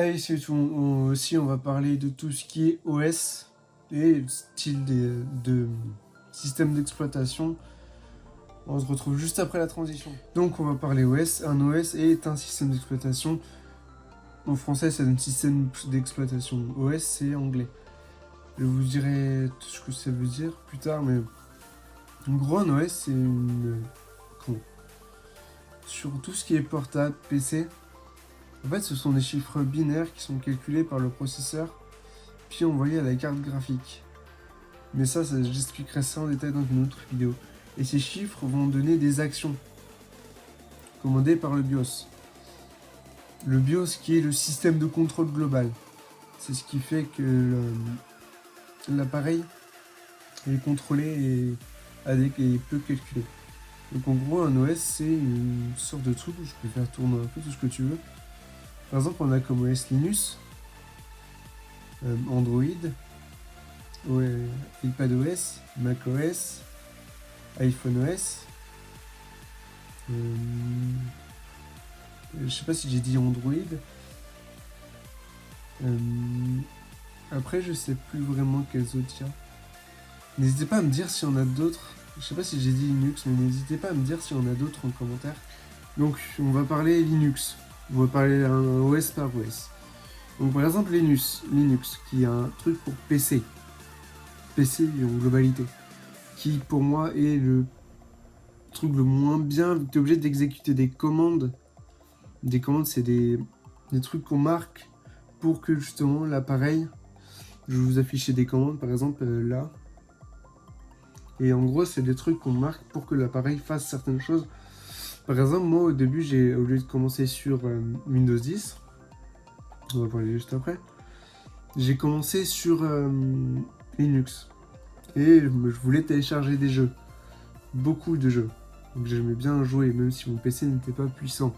Allez, c'est tout. Aussi, on va parler de tout ce qui est OS et style de système d'exploitation. On se retrouve juste après la transition. Donc, on va parler OS. Un OS est un système d'exploitation. En français, c'est un système d'exploitation. OS, c'est anglais. Je vous dirai tout ce que ça veut dire plus tard, mais en gros, un OS, c'est une. Sur tout ce qui est portable, PC, en fait, ce sont des chiffres binaires qui sont calculés par le processeur, puis envoyés à la carte graphique. Mais ça j'expliquerai ça en détail dans une autre vidéo. Et ces chiffres vont donner des actions, commandées par le BIOS. Le BIOS qui est le système de contrôle global. C'est ce qui fait que l'appareil est contrôlé et peut calculer. Donc en gros, un OS, c'est une sorte de truc où je peux faire tourner un peu tout ce que tu veux. Par exemple, on a comme OS Linux, Android, iPadOS, macOS, iPhoneOS. Je sais pas si j'ai dit Android. Après, je sais plus vraiment quels autres il y a. N'hésitez pas à me dire si on a d'autres. Je sais pas si j'ai dit Linux, mais n'hésitez pas à me dire si on a d'autres en commentaire. Donc, on va parler Linux. On va parler un OS par OS. Donc, par exemple, Linux, qui est un truc pour PC. PC en globalité. Qui, pour moi, est le truc le moins bien. Tu es obligé d'exécuter des commandes. Des commandes, c'est des trucs qu'on marque pour que, justement, l'appareil... Je vais vous afficher des commandes, par exemple, là. Et en gros, c'est des trucs qu'on marque pour que l'appareil fasse certaines choses. Par exemple, moi, au début, au lieu de commencer sur Windows 10, on va parler juste après, j'ai commencé sur Linux. Et je voulais télécharger des jeux. Beaucoup de jeux. Donc j'aimais bien jouer, même si mon PC n'était pas puissant.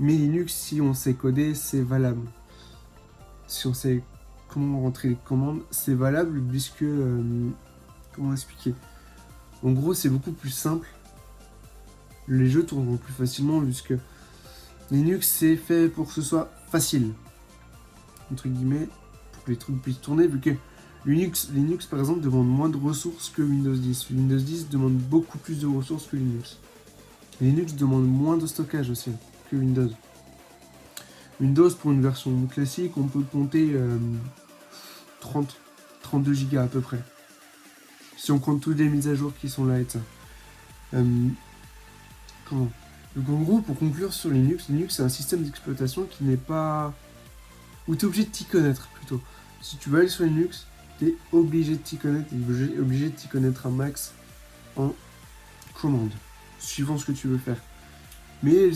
Mais Linux, si on sait coder, c'est valable. Si on sait comment rentrer les commandes, c'est valable puisque... comment expliquer ? En gros, c'est beaucoup plus simple. Les jeux tourneront plus facilement puisque Linux, c'est fait pour que ce soit facile. Entre guillemets, pour que les trucs puissent tourner, vu que Linux par exemple, demande moins de ressources que Windows 10. Windows 10 demande beaucoup plus de ressources que Linux. Linux demande moins de stockage aussi que Windows. Windows, pour une version classique, on peut compter 32 Go à peu près. Si on compte toutes les mises à jour qui sont là et ça. Donc en gros, pour conclure sur Linux, c'est un système d'exploitation qui n'est pas... où tu es obligé de t'y connaître plutôt. Si tu veux aller sur Linux, tu es obligé de t'y connaître, obligé de t'y connaître un max en commande, suivant ce que tu veux faire. Mais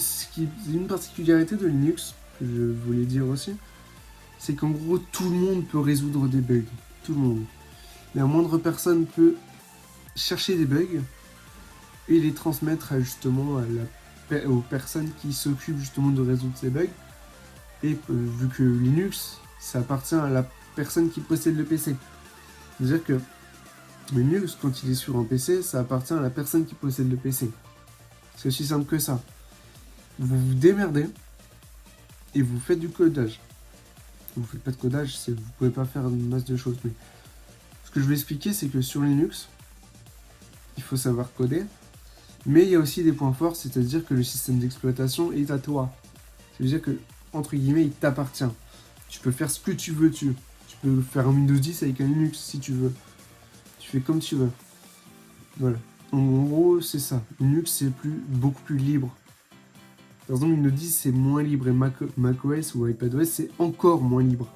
une particularité de Linux, que je voulais dire aussi, c'est qu'en gros, tout le monde peut résoudre des bugs. Tout le monde. La moindre personne peut chercher des bugs et les transmettre justement aux personnes qui s'occupent justement de résoudre ces bugs. Et vu que Linux, ça appartient à la personne qui possède le PC. C'est-à-dire que Linux, quand il est sur un PC, ça appartient à la personne qui possède le PC. C'est aussi simple que ça. Vous vous démerdez et vous faites du codage. Vous faites pas de codage, vous pouvez pas faire une masse de choses. Mais ce que je vais expliquer, c'est que sur Linux, il faut savoir coder, mais il y a aussi des points forts, c'est-à-dire que le système d'exploitation est à toi. C'est-à-dire que, entre guillemets, il t'appartient. Tu peux faire ce que tu veux dessus. Tu peux faire un Windows 10 avec un Linux si tu veux. Tu fais comme tu veux. Voilà. En gros, c'est ça. Linux, c'est beaucoup plus libre. Par exemple, Windows 10, c'est moins libre et macOS ou iPadOS, c'est encore moins libre.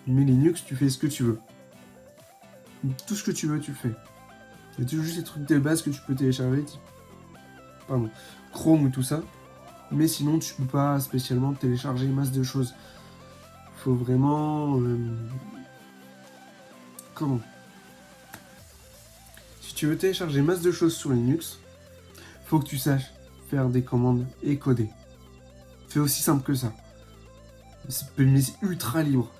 Mais Linux, tu fais ce que tu veux. Tout ce que tu veux, tu fais. Il y a toujours juste les trucs de base que tu peux télécharger, type Chrome ou tout ça. Mais sinon, tu peux pas spécialement télécharger masse de choses. Faut vraiment... Comment ? Si tu veux télécharger masse de choses sur Linux, faut que tu saches faire des commandes et coder. C'est aussi simple que ça. Mais c'est ultra libre.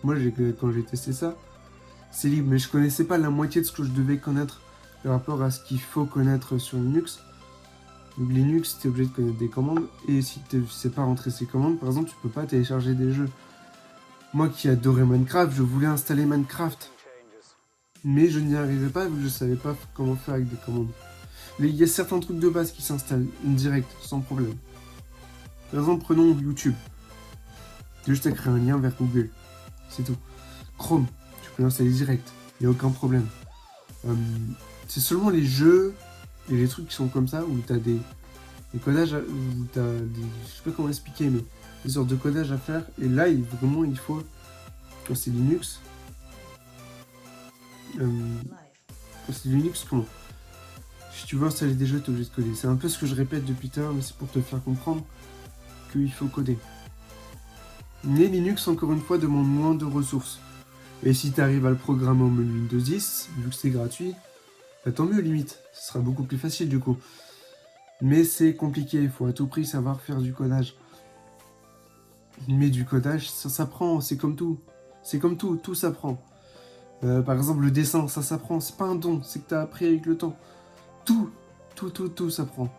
Moi, quand j'ai testé ça, c'est libre, mais je connaissais pas la moitié de ce que je devais connaître par rapport à ce qu'il faut connaître sur Linux. Donc Linux, tu es obligé de connaître des commandes, et si tu ne sais pas rentrer ces commandes, par exemple, tu peux pas télécharger des jeux. Moi qui adorais Minecraft, je voulais installer Minecraft, mais je n'y arrivais pas vu que je savais pas comment faire avec des commandes. Il y a certains trucs de base qui s'installent direct, sans problème. Par exemple, prenons YouTube. Tu as juste à créer un lien vers Google, c'est tout. Chrome, tu peux l'installer direct, il n'y a aucun problème. C'est seulement les jeux et les trucs qui sont comme ça, où tu as des codages, où tu as des... Je sais pas comment expliquer, mais des sortes de codages à faire. Et là, vraiment, il faut... Quand c'est Linux... quand c'est Linux, comment? Si tu veux installer des jeux, tu es obligé de coder. C'est un peu ce que je répète depuis tout à l'heure, mais c'est pour te faire comprendre qu'il faut coder. Mais Linux, encore une fois, demande moins de ressources. Et si tu arrives à le programmer au menu Windows 10, vu que c'est gratuit, bah tant mieux limite, ce sera beaucoup plus facile du coup. Mais c'est compliqué, il faut à tout prix savoir faire du codage. Mais du codage, ça s'apprend, c'est comme tout. C'est comme tout, tout s'apprend. Par exemple, le dessin, ça s'apprend, c'est pas un don, c'est que t'as appris avec le temps. Tout s'apprend.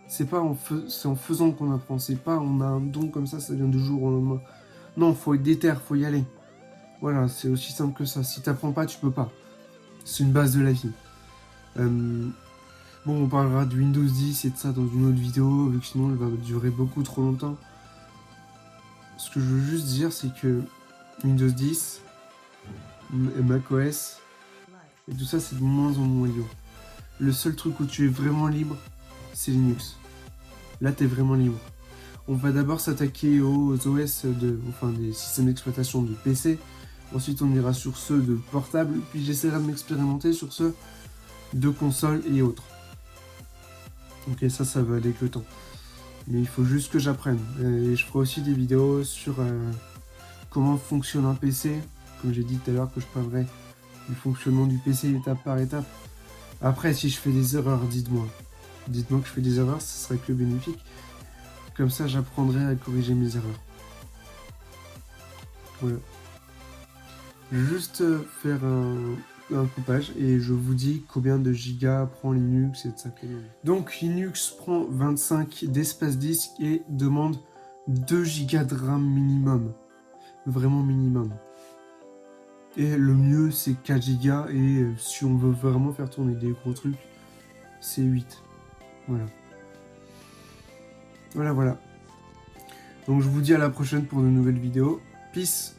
C'est pas c'est en faisant qu'on apprend, c'est pas on a un don comme ça vient du jour au lendemain. Non, faut être déter, faut y aller. Voilà, c'est aussi simple que ça. Si t'apprends pas, tu peux pas. C'est une base de la vie. Bon, on parlera de Windows 10 et de ça dans une autre vidéo, vu que sinon elle va durer beaucoup trop longtemps. Ce que je veux juste dire, c'est que Windows 10 et macOS et tout ça, c'est de moins en moins yo. Le seul truc où tu es vraiment libre, c'est Linux. Là, tu es vraiment libre. On va d'abord s'attaquer aux OS, des systèmes d'exploitation de PC. Ensuite, on ira sur ceux de portable. Puis j'essaierai de m'expérimenter sur ceux de console et autres. Ok, ça va aller avec le temps. Mais il faut juste que j'apprenne. Et je ferai aussi des vidéos sur comment fonctionne un PC. Comme j'ai dit tout à l'heure que je parlerai du fonctionnement du PC étape par étape. Après, si je fais des erreurs, dites-moi. Dites-moi que je fais des erreurs, ce serait que bénéfique. Comme ça, j'apprendrai à corriger mes erreurs. Voilà. Je vais juste faire un coupage et je vous dis combien de gigas prend Linux et de ça. Donc Linux prend 25 d'espace disque et demande 2 gigas de RAM minimum. Vraiment minimum. Et le mieux c'est 4 gigas et si on veut vraiment faire tourner des gros trucs, c'est 8. Voilà. Voilà. Donc je vous dis à la prochaine pour de nouvelles vidéos. Peace.